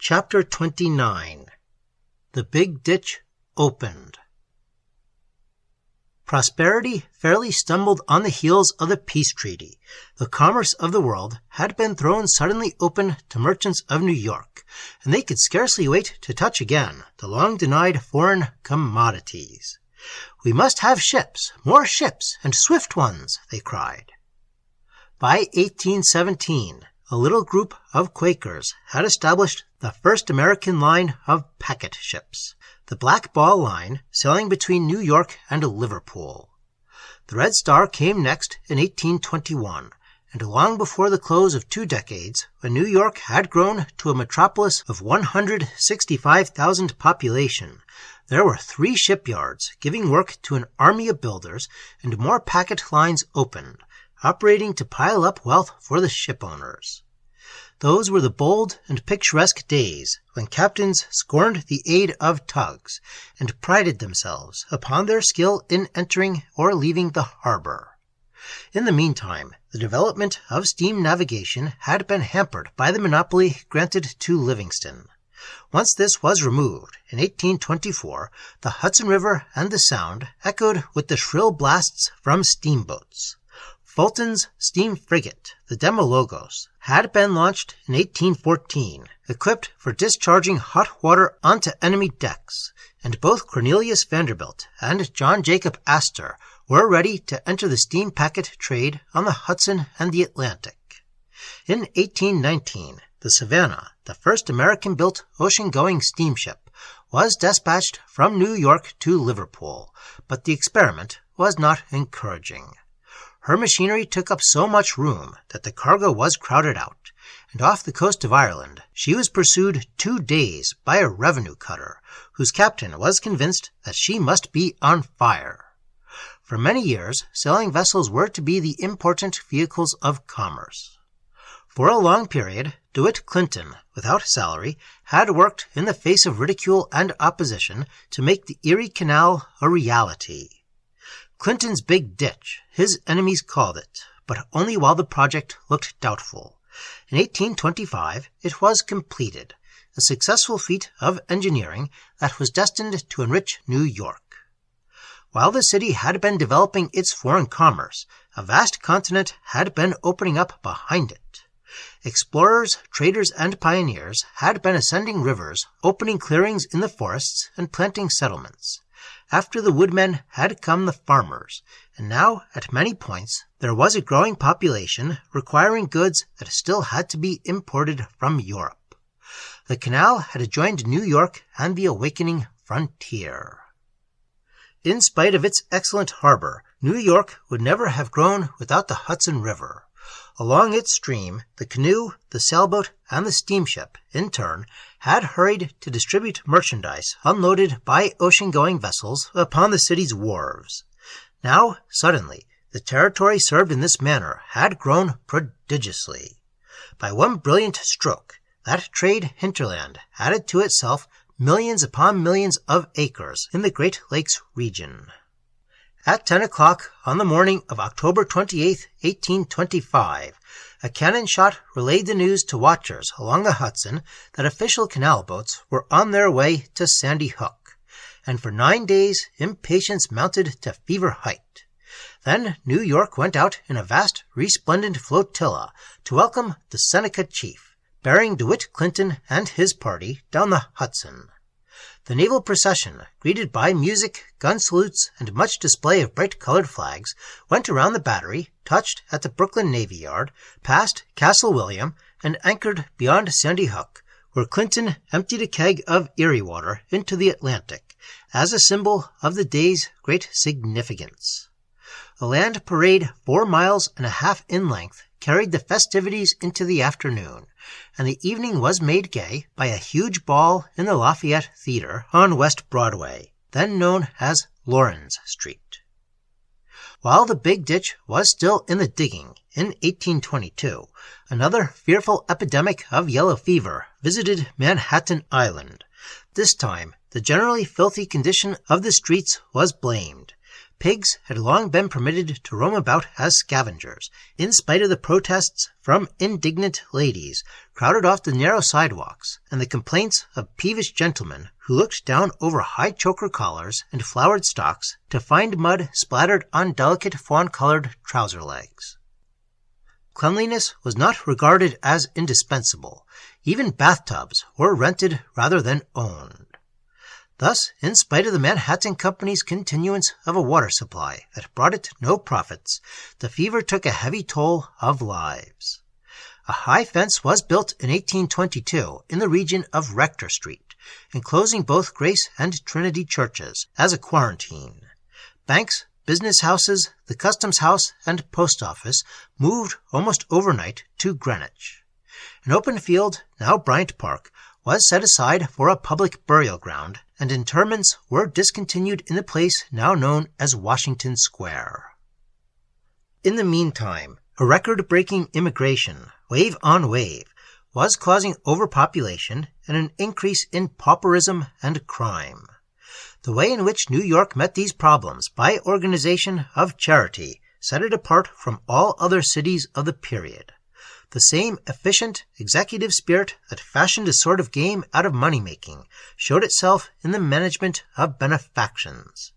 Chapter 29. The Big Ditch Opened. Prosperity fairly stumbled on the heels of the peace treaty. The commerce of the world had been thrown suddenly open to merchants of New York, and they could scarcely wait to touch again the long-denied foreign commodities. "We must have ships, more ships, and swift ones," they cried. By 1817, a little group of Quakers had established the first American line of packet ships, the Black Ball Line, sailing between New York and Liverpool. The Red Star came next in 1821, and long before the close of 2 decades, when New York had grown to a metropolis of 165,000 population, there were 3 shipyards giving work to an army of builders, and more packet lines opened, operating to pile up wealth for the shipowners. Those were the bold and picturesque days when captains scorned the aid of tugs and prided themselves upon their skill in entering or leaving the harbor. In the meantime, the development of steam navigation had been hampered by the monopoly granted to Livingston. Once this was removed, in 1824, the Hudson River and the Sound echoed with the shrill blasts from steamboats. Fulton's steam frigate, the Demologos, had been launched in 1814, equipped for discharging hot water onto enemy decks, and both Cornelius Vanderbilt and Johann Jakob Astor were ready to enter the steam packet trade on the Hudson and the Atlantic. In 1819, the Savannah, the first American-built ocean-going steamship, was dispatched from New York to Liverpool, but the experiment was not encouraging. Her machinery took up so much room that the cargo was crowded out, and off the coast of Ireland she was pursued 2 days by a revenue cutter, whose captain was convinced that she must be on fire. For many years, sailing vessels were to be the important vehicles of commerce. For a long period, Witt Clinton, without salary, had worked in the face of ridicule and opposition to make the Erie Canal a reality. Clinton's Big Ditch, his enemies called it, but only while the project looked doubtful. In 1825, it was completed, a successful feat of engineering that was destined to enrich New York. While the city had been developing its foreign commerce, a vast continent had been opening up behind it. Explorers, traders, and pioneers had been ascending rivers, opening clearings in the forests, and planting settlements. After the woodmen had come the farmers, and now, at many points, there was a growing population requiring goods that still had to be imported from Europe. The canal had adjoined New York and the awakening frontier. In spite of its excellent harbor, New York would never have grown without the Hudson River. Along its stream, the canoe, the sailboat, and the steamship, in turn, had hurried to distribute merchandise unloaded by ocean-going vessels upon the city's wharves. Now, suddenly, the territory served in this manner had grown prodigiously. By one brilliant stroke, that trade hinterland added to itself millions upon millions of acres in the Great Lakes region. At 10 o'clock on the morning of October 28, 1825, a cannon shot relayed the news to watchers along the Hudson that official canal boats were on their way to Sandy Hook, and for 9 days impatience mounted to fever height. Then New York went out in a vast, resplendent flotilla to welcome the Seneca chief, bearing Witt Clinton and his party down the Hudson. The naval procession, greeted by music, gun salutes, and much display of bright-colored flags, went around the battery, touched at the Brooklyn Navy Yard, passed Castle William, and anchored beyond Sandy Hook, where Clinton emptied a keg of Erie water into the Atlantic, as a symbol of the day's great significance. A land parade 4.5 miles in length carried the festivities into the afternoon, and the evening was made gay by a huge ball in the Lafayette Theater on West Broadway, then known as Lawrence Street. While the Big Ditch was still in the digging, in 1822, another fearful epidemic of yellow fever visited Manna-Hatin Island. This time, the generally filthy condition of the streets was blamed. Pigs had long been permitted to roam about as scavengers, in spite of the protests from indignant ladies crowded off the narrow sidewalks and the complaints of peevish gentlemen who looked down over high choker collars and flowered stocks to find mud splattered on delicate fawn-colored trouser legs. Cleanliness was not regarded as indispensable. Even bathtubs were rented rather than owned. Thus, in spite of the Manna-Hatin Company's continuance of a water supply that brought it no profits, the fever took a heavy toll of lives. A high fence was built in 1822 in the region of Rector Street, enclosing both Grace and Trinity churches as a quarantine. Banks, business houses, the customs house, and post office moved almost overnight to Greenwich. An open field, now Bryant Park, was set aside for a public burial ground, and interments were discontinued in the place now known as Washington Square. In the meantime, a record-breaking immigration, wave on wave, was causing overpopulation and an increase in pauperism and crime. The way in which New York met these problems by organization of charity set it apart from all other cities of the period. The same efficient executive spirit that fashioned a sort of game out of money-making showed itself in the management of benefactions.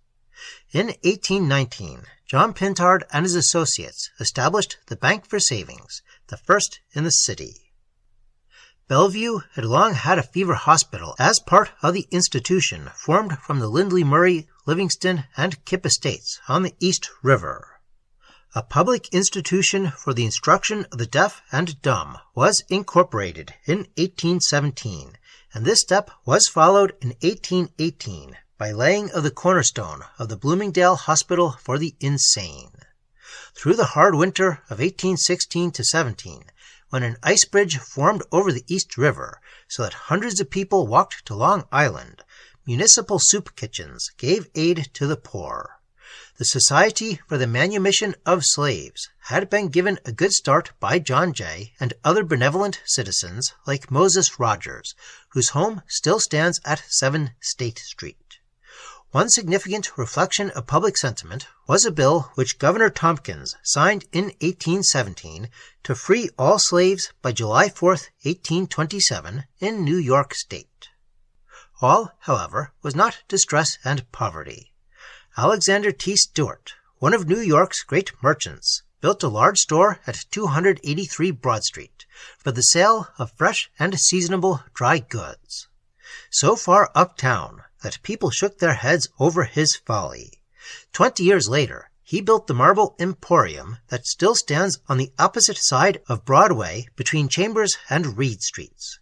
In 1819, John Pintard and his associates established the Bank for Savings, the first in the city. Bellevue had long had a fever hospital as part of the institution formed from the Lindley Murray, Livingston, and Kip estates on the East River. A public institution for the instruction of the deaf and dumb was incorporated in 1817, and this step was followed in 1818 by laying of the cornerstone of the Bloomingdale Hospital for the Insane. Through the hard winter of 1816-17, when an ice bridge formed over the East River so that hundreds of people walked to Long Island, municipal soup kitchens gave aid to the poor. The Society for the Manumission of Slaves had been given a good start by John Jay and other benevolent citizens like Moses Rogers, whose home still stands at 7 State Street. One significant reflection of public sentiment was a bill which Governor Tompkins signed in 1817 to free all slaves by July 4, 1827, in New York State. All, however, was not distress and poverty. Alexander T. Stewart, one of New York's great merchants, built a large store at 283 Broad Street for the sale of fresh and seasonable dry goods. So far uptown that people shook their heads over his folly. 20 years later, he built the Marble Emporium that still stands on the opposite side of Broadway between Chambers and Reed Streets.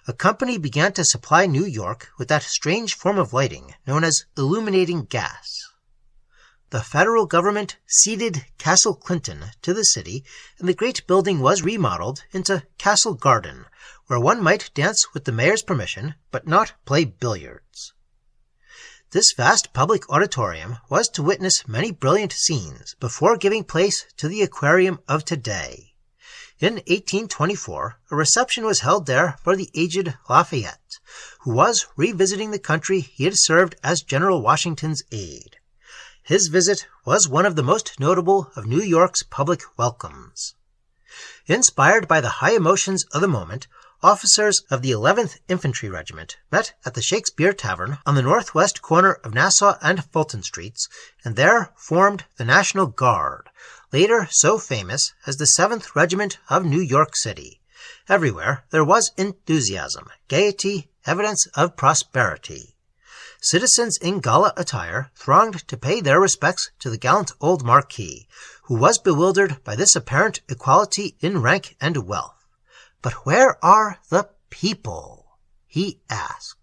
A company began to supply New York with that strange form of lighting known as illuminating gas. The federal government ceded Castle Clinton to the city, and the great building was remodeled into Castle Garden, where one might dance with the mayor's permission, but not play billiards. This vast public auditorium was to witness many brilliant scenes before giving place to the aquarium of today. In 1824, a reception was held there for the aged Lafayette, who was revisiting the country he had served as General Washington's aide. His visit was one of the most notable of New York's public welcomes. Inspired by the high emotions of the moment, officers of the 11th Infantry Regiment met at the Shakespeare Tavern on the northwest corner of Nassau and Fulton Streets, and there formed the National Guard, later so famous as the 7th Regiment of New York City. Everywhere there was enthusiasm, gaiety, evidence of prosperity. Citizens in gala attire thronged to pay their respects to the gallant old Marquis, who was bewildered by this apparent equality in rank and wealth. "But where are the people?" he asked.